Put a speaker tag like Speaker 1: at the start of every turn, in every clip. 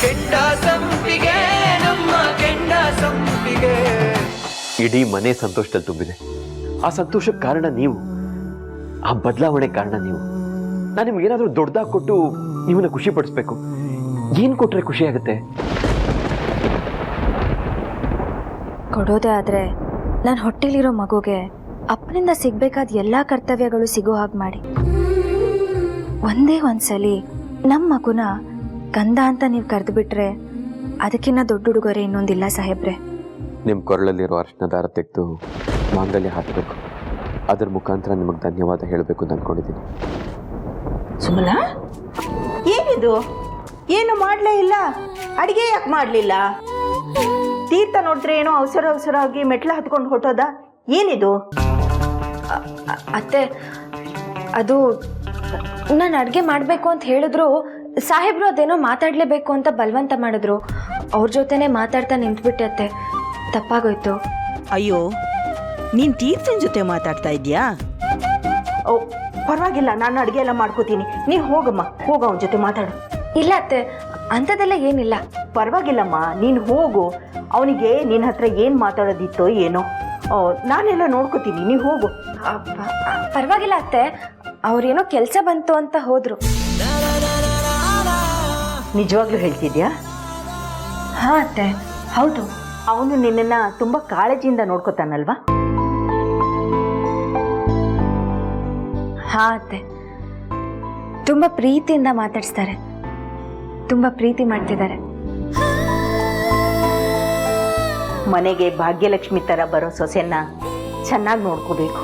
Speaker 1: ಕೆಂಡ ಸಂಪಿಗೆ ನಮ್ಮ ಕೆಂಡ ಸಂಪಿಗೆ.
Speaker 2: ಇಡೀ ಮನೆ ಸಂತೋಷದಲ್ಲಿ ತುಂಬಿದೆ. ಆ ಸಂತೋಷಕ್ಕೆ ಕಾರಣ ನೀವು, ಆ ಬದಲಾವಣೆ ಕಾರಣ ನೀವು. ನಾನು ನಿಮ್ಗೆ ಏನಾದರೂ ದೊಡ್ಡದಾಗಿ ಕೊಟ್ಟು ನೀವನ್ನ ಖುಷಿ ಪಡಿಸ್ಬೇಕು. ಏನ್ ಕೊಟ್ರೆ ಖುಷಿ ಆಗುತ್ತೆ?
Speaker 3: ಕೊಡೋದೇ ಆದ್ರೆ ನಾನು ಹೊಟ್ಟೆಲಿರೋ ಮಗುಗೆ ಅಪ್ಪನಿಂದ ಸಿಗ್ಬೇಕಾದ ಎಲ್ಲಾ ಕರ್ತವ್ಯಗಳು ಸಿಗೋ ಹಾಗೆ ಮಾಡಿ. ಒಂದೇ ಒಂದ್ಸಲಿ ನಮ್ಮ ಮಗುನ ಗಂಧ ಅಂತ ನೀವು ಕರೆದು ಬಿಟ್ರೆ ಅದಕ್ಕಿಂತ ದೊಡ್ಡ ಉಡುಗೊರೆ ಇನ್ನೊಂದಿಲ್ಲ ಸಾಹೇಬ್ರೆ.
Speaker 2: ನಿಮ್ಮ ಕೊರಳಲ್ಲಿರೋ ಅರ್ಶಿನ ದಾರ ತೆಗೆದು ಮಾಂಗಲ್ಯ ಹಾಕಬೇಕು. ಅದರ ಮುಖಾಂತರ ನಿಮಗೆ ಧನ್ಯವಾದ ಹೇಳಬೇಕು ಅಂತ ಅಂದ್ಕೊಂಡಿದ್ದೀನಿ.
Speaker 4: ಸುಮಲ, ಏನಿದು? ಏನು ಮಾಡಲೇ ಇಲ್ಲ? ಅಡಿಗೆ ಯಾಕೆ ಮಾಡಲಿಲ್ಲ? ತೀರ್ಥ ನೋಡಿದ್ರೆ ಏನೋ ಅವಸರವಾಗಿ ಮೆಟ್ಲ ಹತ್ಕೊಂಡು ಹೊಟ್ಟೋದ. ಏನಿದು?
Speaker 3: ಅತ್ತೆ, ಅದು ನಾನು ಅಡುಗೆ ಮಾಡಬೇಕು ಅಂತ ಹೇಳಿದ್ರು ಸಾಹೇಬ್ರು ಅದೇನೋ ಮಾತಾಡಲೇಬೇಕು ಅಂತ ಬಲವಂತ ಮಾಡಿದ್ರು. ಅವ್ರ ಜೊತೆನೇ ಮಾತಾಡ್ತಾ ನಿಂತ್ಬಿಟ್ಟೆ ಅತ್ತೆ, ತಪ್ಪಾಗೋಯ್ತು.
Speaker 4: ಅಯ್ಯೋ, ನೀನು ತೀರ್ಥನ ಜೊತೆ ಮಾತಾಡ್ತಾ ಇದೀಯಾ? ಓ ಪರವಾಗಿಲ್ಲ, ನಾನು ಅಡುಗೆ ಎಲ್ಲ ಮಾಡ್ಕೋತೀನಿ. ನೀನು ಹೋಗಮ್ಮ, ಹೋಗ ಅವನ ಜೊತೆ ಮಾತಾಡು.
Speaker 3: ಇಲ್ಲ ಅತ್ತೆ, ಅಂಥದ್ದೆಲ್ಲ ಏನಿಲ್ಲ.
Speaker 4: ಪರವಾಗಿಲ್ಲಮ್ಮ, ನೀನು ಹೋಗು. ಅವನಿಗೆ ನಿನ್ನ ಹತ್ರ ಏನು ಮಾತಾಡೋದಿತ್ತೋ ಏನೋ, ನಾನೆಲ್ಲ ನೋಡ್ಕೋತೀನಿ. ನೀವು ಹೋಗು.
Speaker 3: ಪರವಾಗಿಲ್ಲ ಅತ್ತೆ, ಅವ್ರೇನೋ ಕೆಲಸ ಬಂತು ಅಂತ ಹೋದ್ರು.
Speaker 4: ನಿಜವಾಗ್ಲೂ ಹೇಳ್ತಿದ್ಯಾ?
Speaker 3: ಹಾಂ ಅತ್ತೆ, ಹೌದು.
Speaker 4: ಅವನು ನಿನ್ನನ್ನ ತುಂಬಾ ಕಾಳಜಿಯಿಂದ ನೋಡ್ಕೋತಾನಲ್ವಾ?
Speaker 3: ಹಾಂ ಅತ್ತೆ, ತುಂಬ ಪ್ರೀತಿಯಿಂದ ಮಾತಾಡಿಸ್ತಾರೆ, ತುಂಬ ಪ್ರೀತಿ ಮಾಡ್ತಿದ್ದಾರೆ.
Speaker 4: ಮನೆಗೆ ಭಾಗ್ಯಲಕ್ಷ್ಮಿ ಥರ ಬರೋ ಸೊಸೆನ್ನ ಚೆನ್ನಾಗಿ ನೋಡ್ಕೋಬೇಕು.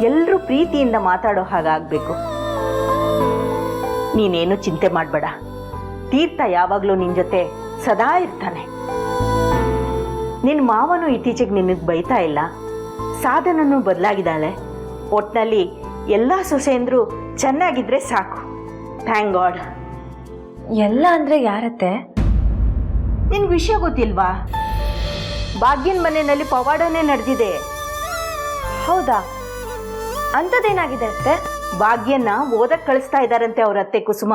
Speaker 4: ಎಲ್ಲರೂ ಪ್ರೀತಿಯಿಂದ ಮಾತಾಡೋ ಹಾಗಾಗಬೇಕು. ನೀನೇನು ಚಿಂತೆ ಮಾಡಬೇಡ. ತೀರ್ಥ ಯಾವಾಗಲೂ ನಿನ್ನ ಜೊತೆ ಸದಾ ಇರ್ತಾನೆ. ನಿನ್ನ ಮಾವನು ಇತ್ತೀಚೆಗೆ ನಿನಗೆ ಬೈತಾ ಇಲ್ಲ. ಸಾಧನನು ಬದಲಾಗಿದ್ದಾಳೆ. ಒಟ್ಟಿನಲ್ಲಿ ಎಲ್ಲ ಸೊಸೆಯಂದ್ರು ಚೆನ್ನಾಗಿದ್ರೆ ಸಾಕು. Thank god.
Speaker 3: ಎಲ್ಲ ಅಂದರೆ ಯಾರತ್ತೆ?
Speaker 4: ನಿನ್ಗೆ ವಿಷಯ ಗೊತ್ತಿಲ್ವಾ? ಭಾಗ್ಯನ ಮನೆಯಲ್ಲಿ ಪವಾಡನೇ ನಡೆದಿದೆ.
Speaker 3: ಹೌದಾ? ಅಂಥದ್ದೇನಾಗಿದೆ ಅತ್ತೆ?
Speaker 4: ಭಾಗ್ಯನ ಓದಕ್ಕೆ ಕಳಿಸ್ತಾ ಇದ್ದಾರಂತೆ ಅವ್ರ ಅತ್ತೆ ಕುಸುಮ.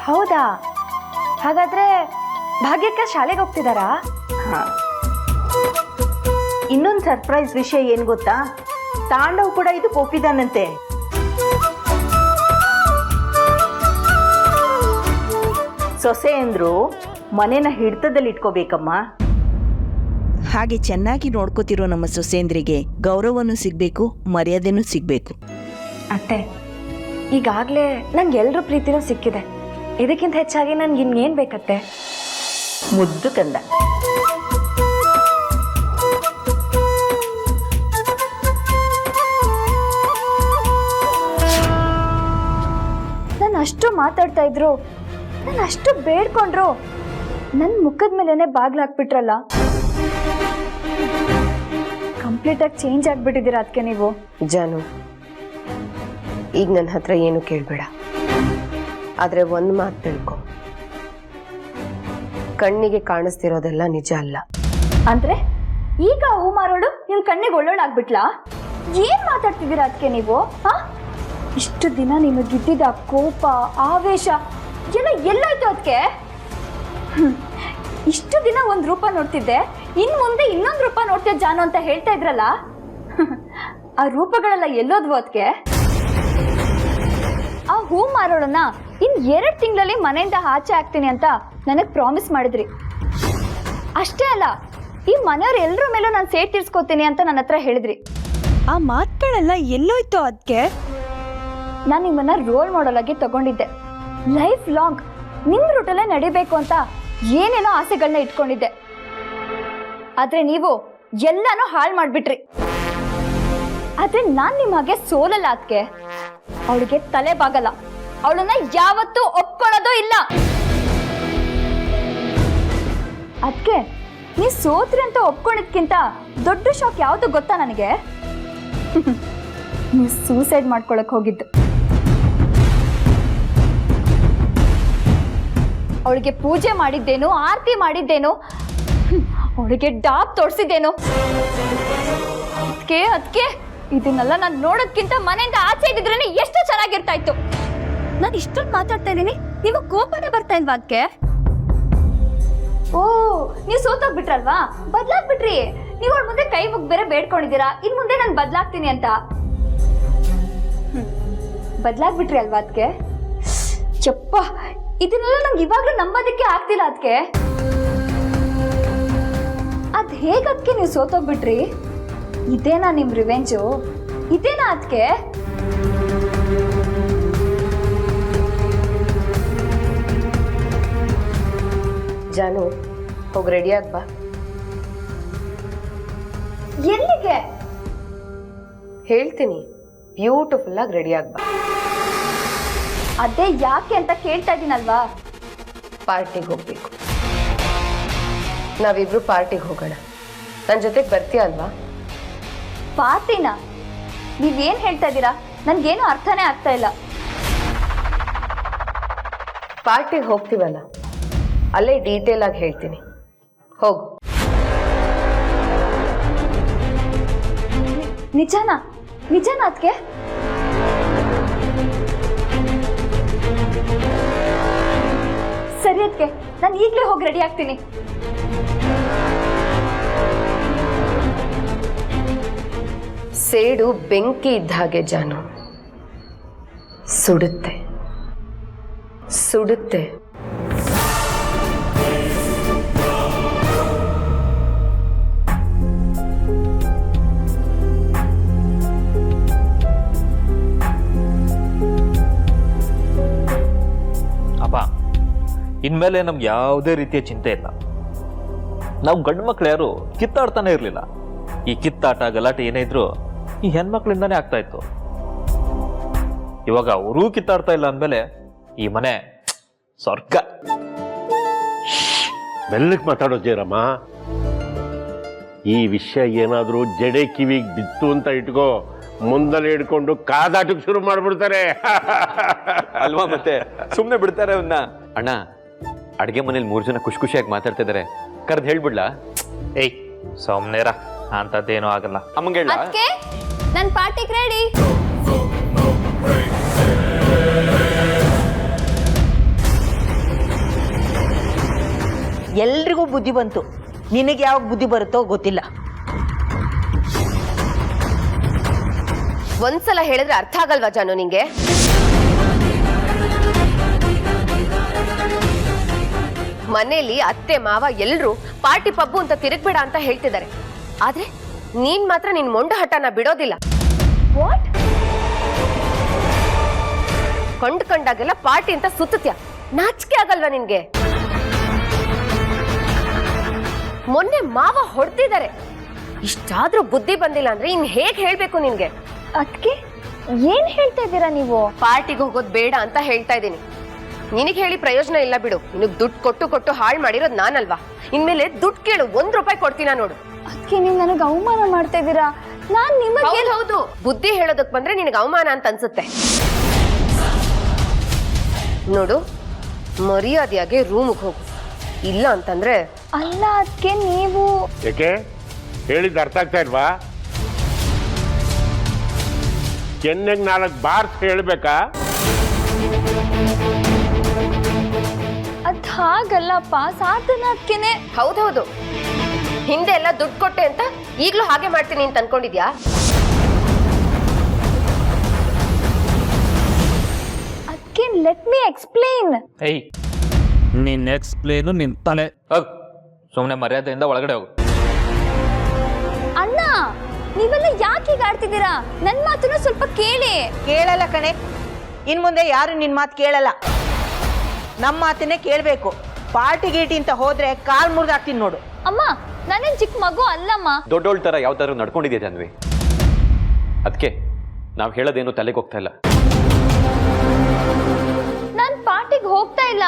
Speaker 3: ಹೌದಾ? ಹಾಗಾದ್ರೆ ಭಾಗ್ಯಕ್ಕ ಶಾಲೆಗೆ ಹೋಗ್ತಿದ್ದಾರಾ?
Speaker 4: ಹಾ. ಇನ್ನೊಂದು ಸರ್ಪ್ರೈಸ್ ವಿಷಯ ಏನು ಗೊತ್ತಾ? ತಾಂಡವ್ ಕೂಡ ಇದಕ್ಕೆ ಒಪ್ಪಿದಾನಂತೆ. ಸೊಸೆ ಅಂದ್ರು ಮನೇನ ಹಿಡಿತದಲ್ಲಿ ಇಟ್ಕೋಬೇಕಮ್ಮ.
Speaker 5: ಹಾಗೆ ಚೆನ್ನಾಗಿ ನೋಡ್ಕೋತಿರೋ ನಮ್ಮ ಸೊಸೇಂದ್ರಿಗೆ ಗೌರವನೂ ಸಿಗಬೇಕು, ಮರ್ಯಾದೆನೂ ಸಿಗಬೇಕು.
Speaker 3: ಅತ್ತೆ, ಈಗಾಗಲೇ ನಂಗೆ ಎಲ್ಲರ ಪ್ರೀತಿನೂ ಸಿಕ್ಕಿದೆ. ಇದಕ್ಕಿಂತ ಹೆಚ್ಚಾಗಿ ನನ್ಗೆ ಇನ್ನೇನು ಬೇಕತ್ತೆ?
Speaker 4: ಮುದ್ದು ಕಂದ.
Speaker 3: ನಾನು ಅಷ್ಟು ಮಾತಾಡ್ತಾ ಇದ್ರು, ನಾನು ಅಷ್ಟು ಬೇಡ್ಕೊಂಡ್ರು, ನನ್ನ ಮುಖದ ಮೇಲೇನೆ ಬಾಗ್ಲು ಹಾಕ್ಬಿಟ್ರಲ್ಲ. ಕಂಪ್ಲೀಟಾಗಿ ಚೇಂಜ್ ಆಗಿಬಿಟ್ಟಿದ್ದೀರಾ ಅದಕ್ಕೆ ನೀವು.
Speaker 6: ಜಾನು, ಈಗ ನನ್ನ ಹತ್ರ ಏನು ಕೇಳಬೇಡ. ಆದರೆ ಒಂದು ಮಾತು ತಿಳ್ಕೊ, ಕಣ್ಣಿಗೆ ಕಾಣಿಸ್ತಿರೋದೆಲ್ಲ ನಿಜ ಅಲ್ಲ.
Speaker 3: ಅಂದ್ರೆ ಈಗ ಹೂ ಮಾರೋಳು ನಿಮ್ ಕಣ್ಣಿಗೆ ಒಳ್ಳೊಳಾಗ್ಬಿಟ್ಲಾ? ಏನ್ ಮಾತಾಡ್ತಿದ್ದೀರಾ ಅದಕ್ಕೆ ನೀವು? ಇಷ್ಟು ದಿನ ನಿಮಗಿದ್ದಿದ್ದ ಕೋಪ, ಆವೇಶ ಎಲ್ಲ ಎಲ್ಲಾಯ್ತು ಅದಕ್ಕೆ? ಇಷ್ಟು ದಿನ ಒಂದು ರೂಪ ನೋಡ್ತಿದ್ದೆ, ಇನ್ನು ಮುಂದೆ ಇನ್ನೊಂದು ರೂಪ ನೋಡ್ತಿದ್ದೆ ಜಾನು ಅಂತ ಹೇಳ್ತಾ ಇದ್ರಲ್ಲ, ಆ ರೂಪಗಳೆಲ್ಲ ಎಲ್ಲೋದ್ವು ಅದಕ್ಕೆ? ಆ ಹೂ ಮಾರೋಳನ್ನ ಇನ್ನು 2 ತಿಂಗಳಲ್ಲಿ ಮನೆಯಿಂದ ಆಚೆ ಹಾಕ್ತೀನಿ ಅಂತ ನನಗೆ ಪ್ರಾಮಿಸ್ ಮಾಡಿದ್ರಿ. ಅಷ್ಟೇ ಅಲ್ಲ, ಈ ಮನೆಯವ್ರು ಎಲ್ಲರ ಮೇಲೂ ನಾನು ಸೇಟ್ ತೀರ್ಸ್ಕೊತೀನಿ ಅಂತ ನನ್ನ ಹತ್ರ ಹೇಳಿದ್ರಿ.
Speaker 7: ಆ ಮಾತುಗಳೆಲ್ಲ ಎಲ್ಲೋಯ್ತು ಅದಕ್ಕೆ?
Speaker 3: ನಾನು ನಿಮ್ಮನ್ನ ರೋಲ್ ಮಾಡೆಲ್ ಆಗಿ ತಗೊಂಡಿದ್ದೆ. ಲೈಫ್ ಲಾಂಗ್ ನಿಮ್ಮ ರೂಟಲ್ಲೇ ನಡಿಬೇಕು ಅಂತ ಏನೇನೋ ಆಸೆಗಳನ್ನ ಇಟ್ಕೊಂಡಿದ್ದೆ. ಆದ್ರೆ ನೀವು ಎಲ್ಲಾನು ಹಾಳು ಮಾಡ್ಬಿಟ್ರಿ. ಆದ್ರೆ ನಾನು ನಿಮ್ಮ ಹಾಗೆ ಸೋಲಲ್ಲ ಅದಕ್ಕೆ. ಅವಳಿಗೆ ತಲೆ ಬಾಗಲ್ಲ. ಅವಳನ್ನ ಯಾವತ್ತೂ ಒಪ್ಕೊಳ್ಳೋದು ಇಲ್ಲ. ಅದಕ್ಕೆ ನೀ ಸೋತ್ರಿ ಅಂತ ಒಪ್ಕೊಂಡಿದ್ಕಿಂತ ದೊಡ್ಡ ಶಾಕ್ ಯಾವುದು ಗೊತ್ತಾ ನನಗೆ? ನೀವು ಸೂಸೈಡ್ ಮಾಡ್ಕೊಳಕ್ ಹೋಗಿದ್ದು. ಅವಳಿಗೆ ಪೂಜೆ ಮಾಡಿದ್ದೇನು, ಆರತಿ ಮಾಡಿದ್ದೇನು, ಅವಳಿಗೆ ಡಾಬ್ ತೋರಿಸಿದ್ದೇನು. ಅದಕ್ಕೆ ಇದನ್ನೆಲ್ಲ ನಾನು ನೋಡೋದ್ಕಿಂತ ಮನೆಯಿಂದ ಆಚೆ ಇದ್ದಿದ್ರೇನೆ ಎಷ್ಟು ಚೆನ್ನಾಗಿರ್ತಾ ಗೊತ್ತಾಯ್ತು.
Speaker 7: ನಾನು ಇಷ್ಟೊಂದು ಮಾತಾಡ್ತಾ ಇದ್ದೀನಿ, ನೀವು ಕೋಪನೇ ಬರ್ತಾ ಇಲ್ವಾ ಅದಕ್ಕೆ?
Speaker 3: ಓ, ನೀವು ಸೋತೋಗ್ಬಿಟ್ರಲ್ವಾ, ಬದ್ಲಾಗ್ಬಿಟ್ರಿ. ನೀವು ಅವ್ಳ ಮುಂದೆ ಕೈ ಮುಗ್ ಬೇರೆ ಬೇಡ್ಕೊಂಡಿದ್ದೀರಾ, ಇನ್ ಮುಂದೆ ನಾನು ಬದ್ಲಾಗ್ತೀನಿ ಅಂತ. ಬದ್ಲಾಗ್ಬಿಟ್ರಿ ಅಲ್ವಾ ಅದಕ್ಕೆ? ಚಪ್ಪ, ಇದನ್ನೆಲ್ಲ ನಂಗೆ ಇವಾಗ್ಲೂ ನಂಬೋದಕ್ಕೆ ಆಗ್ತಿಲ್ಲ ಅದಕ್ಕೆ. ಅದ್ ಹೇಗಕ್ಕೆ ನೀವು ಸೋತೋಗ್ಬಿಟ್ರಿ? ಇದೇನಾ ನಿಮ್ ರಿವೆಂಜು? ಇದೇನಾ ಅದಕ್ಕೆ?
Speaker 6: ಜಾನು, ಹೋಗಿ ರೆಡಿ ಬಾ.
Speaker 3: ಎಲ್ಲಿಗೆ?
Speaker 6: ಹೇಳ್ತೀನಿ, ಬ್ಯೂಟಿಫುಲ್ ಆಗಿ ರೆಡಿ ಬಾ.
Speaker 3: ಅದೇ ಯಾಕೆ ಅಂತ ಕೇಳ್ತಾ ಇದ್ದೀನಲ್ವಾ.
Speaker 6: ಪಾರ್ಟಿಗೆ ಹೋಗ್ಬೇಕು. ನಾವಿಬ್ರು ಪಾರ್ಟಿಗೆ ಹೋಗೋಣ. ನನ್ನ ಜೊತೆಗೆ ಬರ್ತೀಯ ಅಲ್ವಾ?
Speaker 3: ಪಾರ್ಟಿನ? ನೀವೇನ್ ಹೇಳ್ತಾ ಇದ್ದೀರಾ? ನನ್ಗೇನು ಅರ್ಥನೇ ಆಗ್ತಾ ಇಲ್ಲ.
Speaker 6: ಪಾರ್ಟಿಗೆ ಹೋಗ್ತೀವಲ್ಲ, ಅಲ್ಲೇ ಡೀಟೇಲ್ ಆಗಿ ಹೇಳ್ತೀನಿ. ಹೋಗು.
Speaker 3: ನಿಜನಾ? ನಿಜನಾ ಅದಕ್ಕೆ? ಸರಿ ಅದಕ್ಕೆ, ನಾನು ಈಗಲೇ ಹೋಗಿ ರೆಡಿ ಆಗ್ತೀನಿ.
Speaker 6: ಸೇಡು ಬೆಂಕಿ ಇದ್ದ ಹಾಗೆ ಜಾನು, ಸುಡುತ್ತೆ ಸುಡುತ್ತೆ.
Speaker 8: ಅಪ್ಪ, ಇನ್ಮೇಲೆ ನಮ್ಗೆ ಯಾವುದೇ ರೀತಿಯ ಚಿಂತೆ ಇಲ್ಲ. ನಾವು ಗಂಡು ಮಕ್ಳು ಯಾರು ಕಿತ್ತಾಡ್ತಾನೆ ಇರಲಿಲ್ಲ. ಈ ಕಿತ್ತಾಟ ಗಲಾಟೆ ಏನೇ ಇದ್ರು ಈ ಹೆಣ್ಮಕ್ಳಿಂದಾನೇ ಆಗ್ತಾ ಇತ್ತು. ಇವಾಗ ಅವರೂ ಕಿತ್ತಾಡ್ತಾ ಇಲ್ಲ ಅಂದಮೇಲೆ ಈ ಮನೆ ಸ್ವರ್ಗ.
Speaker 9: ಮೆಲ್ಲಕ್ಕೆ ಮಾತಾಡೋ ಜಯರಮ್ಮ. ಈ ವಿಷಯ ಏನಾದರೂ ಜಡೆ ಕಿವಿಗೆ ಬಿತ್ತು ಅಂತ ಇಟ್ಕೋ, ಮುಂದಲೆ ಹಿಡ್ಕೊಂಡು ಕಾದಾಟಕ್ಕೆ ಶುರು ಮಾಡ್ಬಿಡ್ತಾರೆ.
Speaker 2: ಅಲ್ವಾ? ಮತ್ತೆ ಸುಮ್ಮನೆ ಬಿಡ್ತಾರೆ ಅವನ್ನ. ಅಣ್ಣ, ಅಡ್ಗೆ ಮನೇಲಿ 3 ಜನ ಖುಷಿ ಖುಷಿಯಾಗಿ ಮಾತಾಡ್ತಾ ಇದಾರೆ, ಕರೆದು ಹೇಳ್ಬಿಡ್ಲಾ?
Speaker 8: ಏಯ್ ಸೌಮ್ನೇರ, ಅಂತದ್ದೇನೂ ಆಗಲ್ಲ.
Speaker 2: ಅಮ್ಮಂಗೆ ಹೇಳ.
Speaker 3: ಅದಕ್ಕೆ ನನ್ನ ಪಾರ್ಟಿಗೆ ರೆಡಿ.
Speaker 4: ಎಲ್ರಿಗೂ ಬುದ್ಧಿ ಬಂತು, ನಿನಗೆ ಯಾವಾಗ ಬುದ್ಧಿ ಬರುತ್ತೋ ಗೊತ್ತಿಲ್ಲ.
Speaker 6: ಒಂದ್ಸಲ ಹೇಳಿದ್ರೆ ಅರ್ಥ ಆಗಲ್ವಾ ಜಾನು ನಿಂಗೆ? ಮನೇಲಿ ಅತ್ತೆ ಮಾವ ಎಲ್ರು ಪಾರ್ಟಿ ಪಬ್ಬು ಅಂತ ತಿರುಗ್ಬೇಡ ಅಂತ ಹೇಳ್ತಿದ್ದಾರೆ. ಆದ್ರೆ ನೀನ್ ಮಾತ್ರ ನಿನ್ ಮೊಂಡ ಹಠನ ಬಿಡೋದಿಲ್ಲ.
Speaker 3: ವಾಟ್?
Speaker 6: ಕಂಡಾಗೆಲ್ಲ ಪಾರ್ಟಿ ಅಂತ ಸುತ್ತತ್ಯ. ನಾಚಿಕೆ ಆಗಲ್ವಾ ನಿನ್ಗೆ? ಮೊನ್ನೆ ಮಾವ ಹೊಡ್ತಿದ್ದಾರೆ. ಇಷ್ಟಾದ್ರೂ ಬುದ್ಧಿ ಬಂದಿಲ್ಲ ಅಂದ್ರೆ ಇನ್ ಹೇಗ್ ಹೇಳ್ಬೇಕು ನಿನ್ಗೆ?
Speaker 3: ಅದಕ್ಕೆ ಏನ್ ಹೇಳ್ತಾ ಇದ್ದೀರಾ ನೀವು?
Speaker 6: ಪಾರ್ಟಿಗೆ ಹೋಗೋದ್ ಬೇಡ ಅಂತ ಹೇಳ್ತಾ ಇದ್ದೀನಿ. ನಿನಗೆ ಹೇಳಿ ಪ್ರಯೋಜನ ಇಲ್ಲ ಬಿಡು. ನಿನಗ್ ದುಡ್ಡು ಕೊಟ್ಟು ಕೊಟ್ಟು ಹಾಳು ಮಾಡಿರೋದ್ ನಾನಲ್ವಾ? ಇನ್ಮೇಲೆ ದುಡ್ಡು ಕೇಳು, 1 ರೂಪಾಯಿ ಕೊಡ್ತೀನ ನೋಡು.
Speaker 3: ಅದಕ್ಕೆ ನೀವು ನನಗೆ ಅವಮಾನ ಮಾಡ್ತಾ ಇದ್ದೀರಾ. ನಾನ್ ನಿಮಗೆ
Speaker 6: ಹೌದು, ಬುದ್ಧಿ ಹೇಳೋದಕ್ ಬಂದ್ರೆ ನಿನಗೆ ಅವಮಾನ ಅಂತ ಅನ್ಸುತ್ತೆ. ನೋಡು, ಮರ್ಯಾದೆಯಾಗಿ ರೂಮ್ಗೆ ಹೋಗು. ಇಲ್ಲ ಅಂತಂದ್ರೆ
Speaker 3: ಅಲ್ಲ ಅದಕ್ಕೆ ನೀವು
Speaker 9: ಯಾಕೆ ಹೇಳಿದ್ದು ಅರ್ಥ ಆಗ್ತಾ ಇಲ್ವಾ? ಕೆನ್ನೆಗೆ 4 ಬಾರ್ಸ್ ಹೇಳ್ಬೇಕಾ?
Speaker 3: ಅದ್ ಹಾಗಲ್ಲಪ್ಪ, ಸಾಧನ ಅದಕ್ಕೇನೆ.
Speaker 6: ಹೌದೌದು, ಹಿಂದೆ ಎಲ್ಲ ದುಡ್ಡು ಕೊಟ್ಟೆ ಅಂತ ಈಗ್ಲೂ ಹಾಗೆ ಮಾಡ್ತೀನಿ ಅಂತ ಅನ್ಕೊಂಡಿದ್ಯಾ?
Speaker 3: ಅದಕ್ಕೆ ಲೆಟ್ ಮಿ ಎಕ್ಸ್ಪ್ಲೇನ್.
Speaker 8: ಏಯ್, ನಿನ್ ಎಕ್ಸ್ಪ್ಲೇನು ನಿನ್ ತಲೆ. ಹೋಗ್, ಸುಮ್ಮನೆ ಮರ್ಯಾದೆಯಿಂದ ಒಳಗಡೆ ಹೋಗು.
Speaker 3: ಅಣ್ಣ, ನೀವೆಲ್ಲ ಯಾಕೆ ಹೀಗೆ ಆಡ್ತಿದ್ದೀರಾ? ನನ್ನ ಮಾತನ್ನು ಸ್ವಲ್ಪ ಕೇಳಿ.
Speaker 4: ಕೇಳಲ್ಲ ಕಣೆ, ಇನ್ ಮುಂದೆ ಯಾರು ನಿನ್ ಮಾತು ಕೇಳಲ್ಲ. ನಮ್ಮ ಮಾತನ್ನೇ ಕೇಳಬೇಕು. ಪಾರ್ಟಿ ಗೀಟಿ ಅಂತ ಹೋದ್ರೆ ಕಾಲ್ ಮುರಿದಾಕ್ತೀನಿ ನೋಡು.
Speaker 3: ಅಮ್ಮ, ನಾನೇನ್ ಚಿಕ್ಕ ಮಗು ಅಲ್ಲಮ್ಮ.
Speaker 2: ದೊಡ್ಡೋಳ್ ತರ ಯಾವ ತರ ನಡ್ಕೊಂಡಿದ್ಯಾ ಜಾನ್ವಿ? ಅದಕ್ಕೆ ನಾವು ಹೇಳೋದೇನು ತಲೆಗೆ ಹೋಗ್ತಾ ಇಲ್ಲ.
Speaker 3: ನಾನ್ ಪಾರ್ಟಿಗೆ ಹೋಗ್ತಾ ಇಲ್ಲ.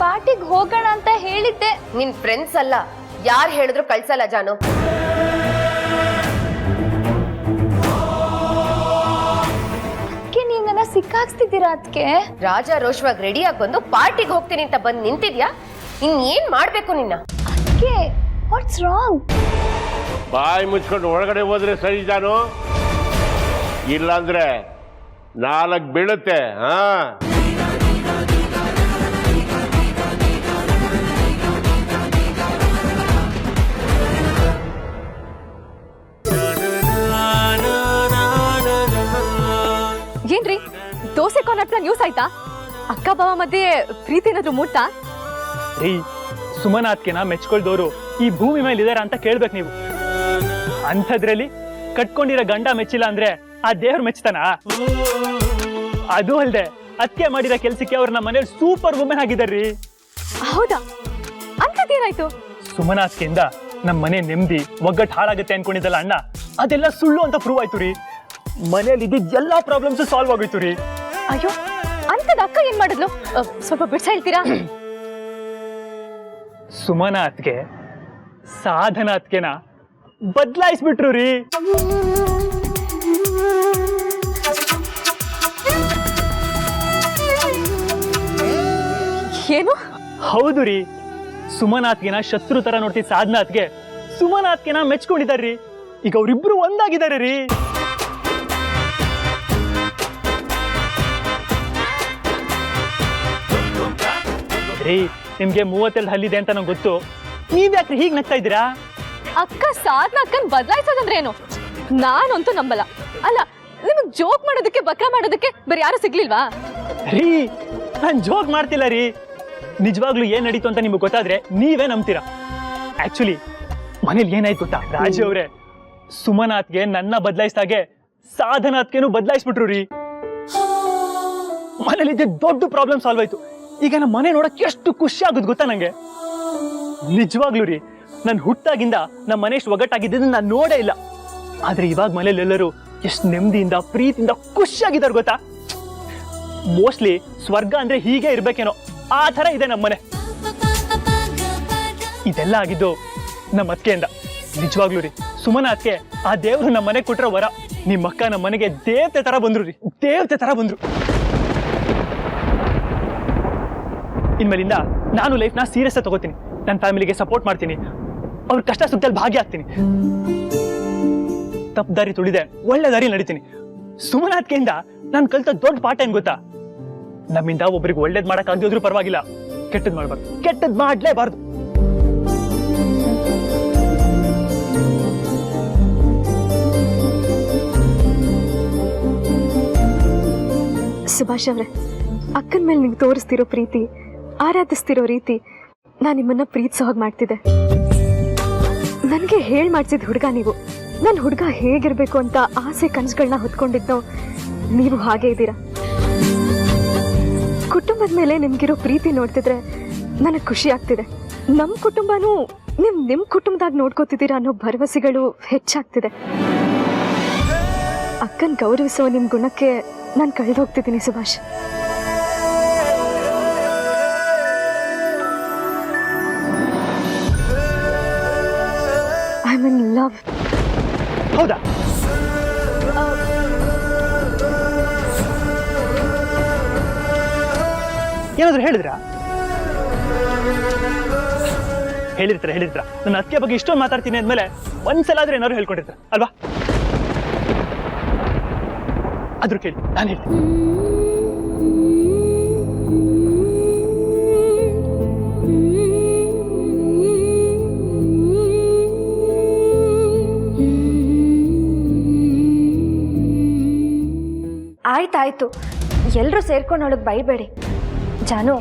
Speaker 3: ಪಾರ್ಟಿಗೆ ಹೋಗೋಣ ಅಂತ ಹೇಳಿದ್ದೆ.
Speaker 6: ನಿನ್ ಫ್ರೆಂಡ್ಸ್ ಅಲ್ಲ, ಯಾರು ಹೇಳಿದ್ರು ಕಳ್ಸಲ್ಲ ಜಾನು.
Speaker 3: ನೀವು ನನ್ನ ಸಿಕ್ಕಾಕ್ಸ್ತಿದ್ದೀರಾ ಅದಕ್ಕೆ?
Speaker 6: ರಾಜ ರೋಷವಾಗಿ ರೆಡಿಯಾಗಿ ಬಂದು ಪಾರ್ಟಿಗೆ ಹೋಗ್ತೀನಿ ಅಂತ ಬಂದು ನಿಂತಿದ್ಯಾ? ಇನ್ನೇನ್ ಮಾಡ್ಬೇಕು ನಿನ್ನ?
Speaker 3: ಅದಕ್ಕೆ ವಾಟ್ಸ್ ರಾಂಗ್?
Speaker 9: ಬಾಯಿ ಮುಚ್ಕೊಂಡು ಒಳಗಡೆ ಹೋದ್ರೆ ಸರಿ ಜಾನು, ಇಲ್ಲಾಂದ್ರೆ 4 ಬೀಳುತ್ತೆ. ಹಾ,
Speaker 7: ಏನ್ರಿ ದೋಸೆ ಕಾರ್ನರ್ ನ್ಯೂಸ್ ಆಯ್ತಾ? ಅಕ್ಕ ಬಾವ ಮಧ್ಯೆ ಪ್ರೀತಿ ಏನಾದ್ರು ಮೂಡ್ತಾ?
Speaker 10: ರೀ, ಸುಮನಾಥ್ಕೆನ ಮೆಚ್ಕೊಳ್ದವ್ರು ಈ ಭೂಮಿ ಮೇಲೆ ಇದಾರ ಅಂತ ಕೇಳ್ಬೇಕು ನೀವು. ಅಂಥದ್ರಲ್ಲಿ ಕಟ್ಕೊಂಡಿರೋ ಗಂಡ ಮೆಚ್ಚಿಲ್ಲ ಅಂದ್ರೆ ಆ ದೇವ್ರು ಮೆಚ್ತಾನ? ಅದು ಅಲ್ದೆ ಅತ್ತೆ ಮಾಡಿರೋ ಕೆಲ್ಸಕ್ಕೆ ಅವ್ರ ನಮ್ಮ ಮನೇಲಿ ಸೂಪರ್ ವುಮೆನ್ ಆಗಿದಾರ್ರಿ.
Speaker 7: ಹೌದಾ? ಅಂಥದ್ದೇನಾಯ್ತು?
Speaker 10: ಸುಮನಾಥ್ಕೆಯಿಂದ ನಮ್ಮ ಮನೆ ನೆಮ್ಮದಿ ಒಗ್ಗಟ್ಟು ಹಾಳಾಗುತ್ತೆ ಅನ್ಕೊಂಡಿದ್ದಲ್ಲ ಅಣ್ಣ, ಅದೆಲ್ಲ ಸುಳ್ಳು ಅಂತ ಪ್ರೂವ್ ಆಯ್ತು ರೀ. ಮನೇಲಿ ಇದ್ದಿದ್ದ ಎಲ್ಲಾ ಪ್ರಾಬ್ಲಮ್ಸ್ ಸಾಲ್ವ್ ಆಗೋಯ್ತು ರೀ.
Speaker 7: ಅಯ್ಯೋ, ಅಂಥದ್ ಅಕ್ಕ ಏನ್ ಮಾಡಿದ್ಲು? ಸ್ವಲ್ಪ ಬಿಡ್ಸ ಹೇಳ್ತೀರಾ?
Speaker 10: ಸುಮನಾಥ್ಗೆ ಸಾಧನಾಥ್ಗೆನ ಬದಲಾಯಿಸ್ಬಿಟ್ರು ರೀ.
Speaker 7: ಏನು?
Speaker 10: ಹೌದು ರೀ, ಸುಮನಾಥ್ಗೆನ ಶತ್ರು ತರ ನೋಡ್ತಿದ್ದ ಸಾಧನಾಥ್ಗೆ ಸುಮನಾಥ್ಗೆನ ಮೆಚ್ಕೊಂಡಿದಾರ್ರಿ. ಈಗ ಅವ್ರಿಬ್ರು ಒಂದಾಗಿದ್ದಾರೆ ರೀ. ರೀ, ನಿಮ್ಗೆ 32 ಹಲ್ಲಿದೆ ಅಂತ ನಂಗೆ ಗೊತ್ತು. ನೀವ್ಯಾಕ್ರಿ ಹೀಗ್ ನಗ್ತಾ ಇದ್ದೀರಾ?
Speaker 7: ಅಕ್ಕ ಸಾಧನ ಅಕ್ಕನ್ ಬದಲಾಯಿಸೋದಂದ್ರೆ ಏನು? ನಾನಂತೂ ನಂಬಲ್ಲ. ಅಲ್ಲ, ನಿಮಗ್ ಜೋಕ್ ಮಾಡೋದಕ್ಕೆ ಬಕ್ರ ಮಾಡೋದಕ್ಕೆ ಬೇರೆ ಯಾರು ಸಿಗ್ಲಿಲ್ವಾ?
Speaker 10: ರೀ, ನಾನ್ ಜೋಕ್ ಮಾಡ್ತಿಲ್ಲ ರೀ. ನಿಜವಾಗ್ಲೂ ಏನ್ ನಡೀತು ಅಂತ ನಿಮ್ಗೆ ಗೊತ್ತಾದ್ರೆ ನೀವೇ ನಂಬ್ತೀರಾ. ಆಕ್ಚುಲಿ ಮನೇಲಿ ಏನಾಯ್ತು ಗೊತ್ತಾ ರಾಜು ಅವ್ರೆ, ಸುಮನಾಥ್ಗೆ ನನ್ನ ಬದಲಾಯಿಸಿದಾಗೆ ಸಾಧನಾಥ್ಗೆನೂ ಬದಲಾಯಿಸ್ಬಿಟ್ರು ರೀ. ಮನೇಲಿ ಇದ್ದ ದೊಡ್ಡ ಪ್ರಾಬ್ಲಮ್ ಸಾಲ್ವ್ ಆಯ್ತು. ಈಗ ನಮ್ಮ ಮನೆ ನೋಡಕ್ ಎಷ್ಟು ಖುಷಿ ಆಗುದು ಗೊತ್ತಾ ನಂಗೆ. ನಿಜವಾಗ್ಲೂ ರೀ, ನನ್ ಹುಟ್ಟಾಗಿಂದ ನಮ್ಮ ಮನೆ ಎಷ್ಟು ಒಗ್ಗಟ್ಟಾಗಿದ್ದು ನಾನು ನೋಡೇ ಇಲ್ಲ. ಆದ್ರೆ ಇವಾಗ ಮನೇಲಿ ಎಲ್ಲರೂ ಎಷ್ಟು ನೆಮ್ಮದಿಯಿಂದ ಪ್ರೀತಿಯಿಂದ ಖುಷಿಯಾಗಿದ್ದಾರೆ ಗೊತ್ತಾ. ಮೋಸ್ಟ್ಲಿ ಸ್ವರ್ಗ ಅಂದ್ರೆ ಹೀಗೆ ಇರ್ಬೇಕೇನೋ, ಆ ತರ ಇದೆ ನಮ್ಮ ಮನೆ. ಇದೆಲ್ಲ ಆಗಿದ್ದು ನಮ್ಮ ಅತ್ತೆಯಿಂದ. ನಿಜವಾಗ್ಲೂ ರೀ, ಸುಮನಾಥ್ಗೆ ಆ ದೇವ್ರು ನಮ್ಮ ಮನೆಗೆ ಕೊಟ್ರ ವರ. ನಿಮ್ಮ ಅಕ್ಕ ನಮ್ಮ ಮನೆಗೆ ದೇವತೆ ತರ ಬಂದ್ರು ರೀ, ದೇವತೆ ತರ ಬಂದ್ರು. ಇನ್ಮೇಲಿಂದ ನಾನು ಲೈಫ್ನ ಸೀರಿಯಸ್ ಆಗಿ ತಗೋತೀನಿ. ನನ್ನ ಫ್ಯಾಮಿಲಿಗೆ ಸಪೋರ್ಟ್ ಮಾಡ್ತೀನಿ, ಅವ್ರ ಕಷ್ಟ ಸುಖದಲ್ಲಿ ಭಾಗಿಯಾಗ್ತೀನಿ. ತಪ್ಪು ದಾರಿ ತುಳಿದೆ ಒಳ್ಳೆ ದಾರಿ ನಡೀತೀನಿ. ಸುಮನಾಥ್ಕೆಯಿಂದ ನಾನು ಕಲಿತ ದೊಡ್ಡ ಪಾಠ ಏನ್ ಗೊತ್ತಾ? ನಮ್ಮಿಂದ ಒಬ್ರಿಗೆ ಒಳ್ಳೇದ್ ಮಾಡಕ್ ಆಗದಿದ್ರು ಪರವಾಗಿಲ್ಲ, ಕೆಟ್ಟದ್ ಮಾಡ್ಬಾರ್ದು, ಕೆಟ್ಟದ್ ಮಾಡ್ಲೇಬಾರ್ದು.
Speaker 7: ಸುಭಾಷ್ ಅವ್ರೆ, ಅಕ್ಕನ ಮೇಲೆ ನಿಮ್ಗೆ ತೋರಿಸ್ತಿರೋ ಪ್ರೀತಿ, ಆರಾಧಿಸ್ತಿರೋ ರೀತಿ ನಾನು ನಿಮ್ಮನ್ನ ಪ್ರೀತಿಸೋ ಹಾಗೆ ಮಾಡ್ತಿದೆ. ನನಗೆ ಹೇಳ್ ಮಾಡ್ಸಿದ ಹುಡುಗ ನೀವು. ನನ್ನ ಹುಡುಗ ಹೇಗಿರ್ಬೇಕು ಅಂತ ಆಸೆ ಕನಸುಗಳನ್ನ ಹೊತ್ಕೊಂಡಿದ್ದು ನೀವು ಹಾಗೆ ಇದ್ದೀರಾ. ಕುಟುಂಬದ ಮೇಲೆ ನಿಮ್ಗಿರೋ ಪ್ರೀತಿ ನೋಡ್ತಿದ್ರೆ ನನಗೆ ಖುಷಿ ಆಗ್ತಿದೆ. ನಮ್ಮ ಕುಟುಂಬನೂ ನಿಮ್ಮ ಕುಟುಂಬದಾಗ ನೋಡ್ಕೋತಿದ್ದೀರಾ ಅನ್ನೋ ಭರವಸೆಗಳು ಹೆಚ್ಚಾಗ್ತಿದೆ. ಅಕ್ಕನ ಗೌರವಿಸೋ ನಿಮ್ಮ ಗುಣಕ್ಕೆ ನಾನು ಕಳೆದೋಗ್ತಿದ್ದೀನಿ Subhash. I am in love.
Speaker 10: ಹೌದಾ? ಏನಾದ್ರು ಹೇಳಿದ್ರಾ? ಹೇಳಿರ್ತಾರ. ನನ್ನ ಅತ್ತಿಗೆ ಬಗ್ಗೆ ಇಷ್ಟೊಂದು ಮಾತಾಡ್ತೀನಿ ಅಂದ್ಮೇಲೆ ಒಂದ್ಸಲ ಆದ್ರೂ ಏನಾದ್ರು ಹೇಳ್ಕೊಂಡಿರ್ತಾರೆ ಅಲ್ವಾ? ಆದ್ರೂ ಕೇಳಿ, ನಾನು ಹೇಳ್ತೀನಿ.
Speaker 3: ಆಯ್ತಾಯ್ತು, ಎಲ್ರೂ ಸೇರ್ಕೊಂಡು ಅವಳಿಗೆ ಬೈಬೇಡಿ. ಜಾನು,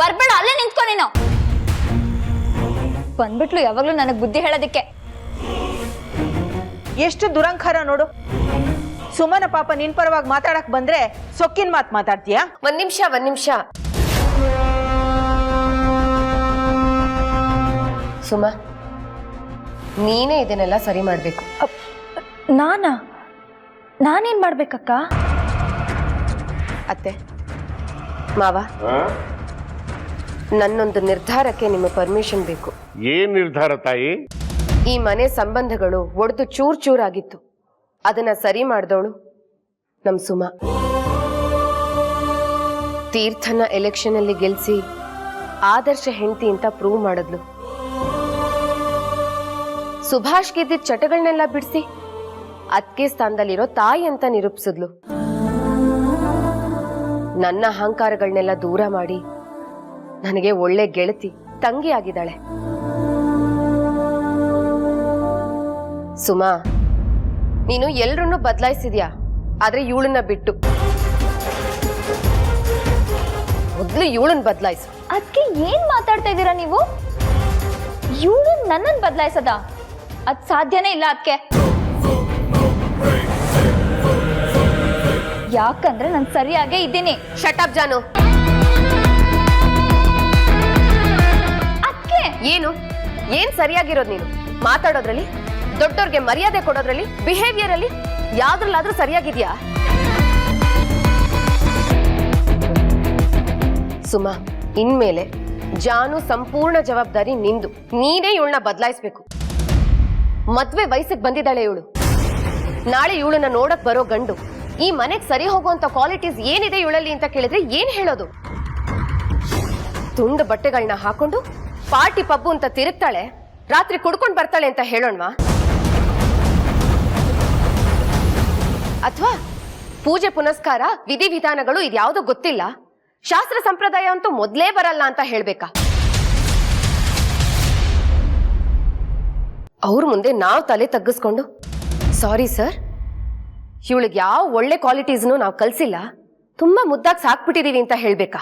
Speaker 3: ಬರ್ಬೇಡ, ಅಲ್ಲೇ ನಿಂತ್ಕೊ ನೀನು. ಬಂದ್ಬಿಟ್ಲು ಯಾವಾಗ್ಲೂ ನನಗೆ ಬುದ್ಧಿ ಹೇಳೋದಿಕ್ಕೆ.
Speaker 4: ಎಷ್ಟು ದುರಂಕಾರ ನೋಡು. ಸುಮನ ಪಾಪ ನಿನ್ ಪರವಾಗಿ ಮಾತಾಡಕ್ ಬಂದ್ರೆ ಸೊಕ್ಕಿನ ಮಾತು ಮಾತಾಡ್ತೀಯಾ?
Speaker 6: ಒಂದ್ ನಿಮಿಷ ಸುಮಾ, ನೀನೇ ಇದನ್ನೆಲ್ಲ ಸರಿ ಮಾಡ್ಬೇಕು.
Speaker 3: ನಾನೇನ್ ಮಾಡ್ಬೇಕಕ್ಕ?
Speaker 6: ಅತ್ತೆ ಮಾವ, ನನ್ನೊಂದು ನಿರ್ಧಾರಕ್ಕೆ ನಿಮ್ಮ ಪರ್ಮಿಷನ್ ಬೇಕು.
Speaker 9: ಏನ್ ನಿರ್ಧಾರ ತಾಯಿ?
Speaker 6: ಈ ಮನೆ ಸಂಬಂಧಗಳು ಒಡೆದು ಚೂರ್ ಚೂರಾಗಿತ್ತು, ಅದನ್ನ ಸರಿ ಮಾಡಿದವಳು ನಮ್ ಸುಮಾ. ತೀರ್ಥನ ಎಲೆಕ್ಷನ್ ಅಲ್ಲಿ ಗೆಲ್ಸಿ ಆದರ್ಶ ಹೆಂಡತಿ ಅಂತ ಪ್ರೂವ್ ಮಾಡಿದ್ಲು. ಸುಭಾಷ್ ಗೆದ್ದಿದ್ದ ಚಟಗಳನ್ನೆಲ್ಲ ಬಿಡಿಸಿ ಅದ್ಕೆ ಸ್ಥಾನದಲ್ಲಿರೋ ತಾಯಿ ಅಂತ ನಿರೂಪಿಸಿದ್ಲು. ನನ್ನ ಅಹಂಕಾರಗಳನ್ನೆಲ್ಲ ದೂರ ಮಾಡಿ ನನಗೆ ಒಳ್ಳೆ ಗೆಳತಿ ತಂಗಿ ಆಗಿದ್ದಾಳೆ. ಸುಮಾ, ನೀನು ಎಲ್ರನ್ನೂ ಬದಲಾಯಿಸಿದ್ಯಾ, ಆದ್ರೆ ಇವಳನ್ನ ಬಿಟ್ಟು. ಮೊದ್ಲು ಇವಳನ್ನ ಬದಲಾಯಿಸು.
Speaker 3: ಅದಕ್ಕೆ ಏನ್ ಮಾತಾಡ್ತಾ ಇದ್ದೀರಾ ನೀವು? ಇವಳು ನನ್ನನ್ನು ಬದಲಾಯಿಸದ? ಅದ್ ಸಾಧ್ಯನೇ ಇಲ್ಲ. ಅದಕ್ಕೆ ಯಾಕಂದ್ರೆ ನಾನು ಸರಿಯಾಗೇ ಇದ್ದೀನಿ.
Speaker 6: ಶಟಪ್ ಜಾನು.
Speaker 3: ಅದಕ್ಕೆ
Speaker 6: ಏನು ಏನ್ ಸರಿಯಾಗಿರೋದು? ನೀನು ಮಾತಾಡೋದ್ರಲ್ಲಿ, ದೊಡ್ಡೋರ್ಗೆ ಮರ್ಯಾದೆ ಕೊಡೋದ್ರಲ್ಲಿ, ಬಿಹೇವಿಯರ್ ಅಲ್ಲಿ ಯಾವ್ದ್ರಲ್ಲಾದ್ರೂ ಸರಿಯಾಗಿದ್ಯಾ? ಸುಮಾ, ಇನ್ಮೇಲೆ ಜಾನು ಸಂಪೂರ್ಣ ಜವಾಬ್ದಾರಿ ನಿಂದು. ನೀನೇ ಇವಳನ್ನ ಬದಲಾಯಿಸ್ಬೇಕು. ಮದ್ವೆ ವಯಸ್ಸಿಗೆ ಬಂದಿದ್ದಾಳೆ ಇವಳು. ನಾಳೆ ಇವಳನ್ನ ನೋಡಕ್ ಬರೋ ಗಂಡು ಈ ಮನೆಗ್ ಸರಿ ಹೋಗುವಂತ ಕ್ವಾಲಿಟೀಸ್ ಏನಿದೆ ಇವಳಲ್ಲಿ ಅಂತ ಕೇಳಿದ್ರೆ ಏನ್ ಹೇಳೋದು? ತುಂಡು ಬಟ್ಟೆಗಳನ್ನ ಹಾಕೊಂಡು ಪಾರ್ಟಿ ಪಬ್ಬು ಅಂತ ತಿರುಗ್ತಾಳೆ, ರಾತ್ರಿ ಕುಡ್ಕೊಂಡ್ ಬರ್ತಾಳೆ ಅಂತ ಹೇಳೋಣವಾ? ಅಥವಾ ಪೂಜೆ ಪುನಸ್ಕಾರ ವಿಧಿವಿಧಾನಗಳು ಇದ್ಯಾವುದೋ ಗೊತ್ತಿಲ್ಲ, ಶಾಸ್ತ್ರ ಸಂಪ್ರದಾಯ ಅಂತೂ ಮೊದ್ಲೇ ಬರಲ್ಲ ಅಂತ ಹೇಳ್ಬೇಕಾ? ಅವ್ರ ಮುಂದೆ ನಾವು ತಲೆ ತಗ್ಗಿಸ್ಕೊಂಡು ಸಾರಿ ಸರ್, ಇವಳಿಗೆ ಯಾವ ಒಳ್ಳೆ ಕ್ವಾಲಿಟೀಸ್ನು ನಾವು ಕಲ್ಸಿಲ್ಲ, ತುಂಬಾ ಮುದ್ದಾಗಿ ಸಾಕ್ಬಿಟ್ಟಿದೀವಿ ಅಂತ ಹೇಳ್ಬೇಕಾ?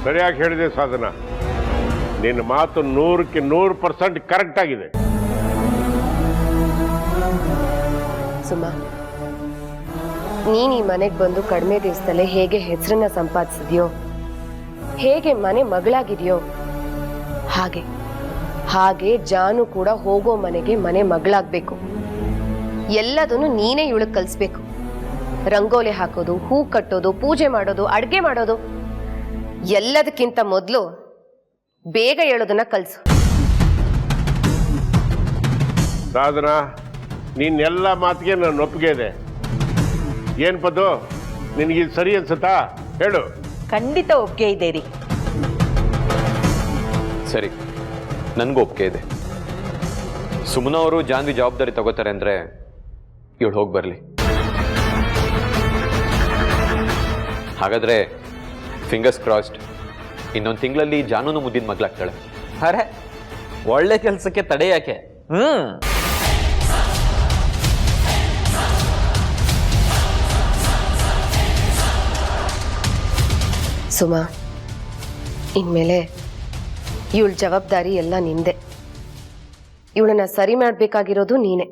Speaker 9: ಸರಿಯಾಗಿ ಹೇಳಿದೆ ಸಾಧನ. ನಿನ್ನ ಮಾತು 100ಕ್ಕೆ 100% ಕರೆಕ್ಟ್ ಆಗಿದೆ.
Speaker 6: ಸುಮಾ, ನೀನ್ ಈ ಮನೆಗೆ ಬಂದು ಕಡಿಮೆ ದಿವಸದಲ್ಲೇ ಹೇಗೆ ಹೆಸರನ್ನ ಸಂಪಾದಿಸಿದ್ಯೋ, ಹೇಗೆ ಮನೆ ಮಗಳಾಗಿದೆಯೋ, ಹಾಗೆ ಜಾನು ಕೂಡ ಹೋಗೋ ಮನೆಗೆ ಮನೆ ಮಗಳಾಗ್ಬೇಕು. ಎಲ್ಲದನ್ನು ನೀನೇ ಇವಳಿಗೆ ಕಲಿಸ್ಬೇಕು. ರಂಗೋಲಿ ಹಾಕೋದು, ಹೂ ಕಟ್ಟೋದು, ಪೂಜೆ ಮಾಡೋದು, ಅಡ್ಗೆ ಮಾಡೋದು, ಎಲ್ಲದಕ್ಕಿಂತ ಮೊದಲು ಬೇಗ ಹೇಳೋದನ್ನ ಕಲಿಸು.
Speaker 9: ಸಾಧನ, ನಿನ್ನೆಲ್ಲ ಮಾತಿಗೆ ನನ್ನ ಒಪ್ಪಿಗೆ ಇದೆ. ಏನ್ ಪದ್ದು, ನಿನಗೆ ಸರಿ ಅನ್ಸುತ್ತಾ? ಹೇಳು.
Speaker 4: ಖಂಡಿತ ಒಪ್ಪಿಗೆ ಇದೆ ರೀ.
Speaker 2: ಸರಿ, ನನಗೂ ಒಪ್ಪಿಗೆ ಇದೆ. ಸುಮನಾ ಅವರು ಜಾನ್ವಿ ಜವಾಬ್ದಾರಿ ತಗೋತಾರೆ ಅಂದರೆ ಇವಳು ಹೋಗಿ ಬರಲಿ. ಹಾಗಾದರೆ ಫಿಂಗರ್ಸ್ ಕ್ರಾಸ್ಡ್, ಇನ್ನೊಂದು ತಿಂಗಳಲ್ಲಿ ಜಾನೂನು ಮುದ್ದಿನ ಮಗಳಾಗ್ತಾಳೆ.
Speaker 8: ಅರೆ, ಒಳ್ಳೆ ಕೆಲಸಕ್ಕೆ ತಡೆ ಯಾಕೆ?
Speaker 6: ಸುಮಾ, ಇನ್ಮೇಲೆ ಇವಳ ಜವಾಬ್ದಾರಿ ಎಲ್ಲ ನಿಂದೆ. ಇವಳನ್ನ ಸರಿ ಮಾಡಬೇಕಾಗಿರೋದು ನೀನೆ.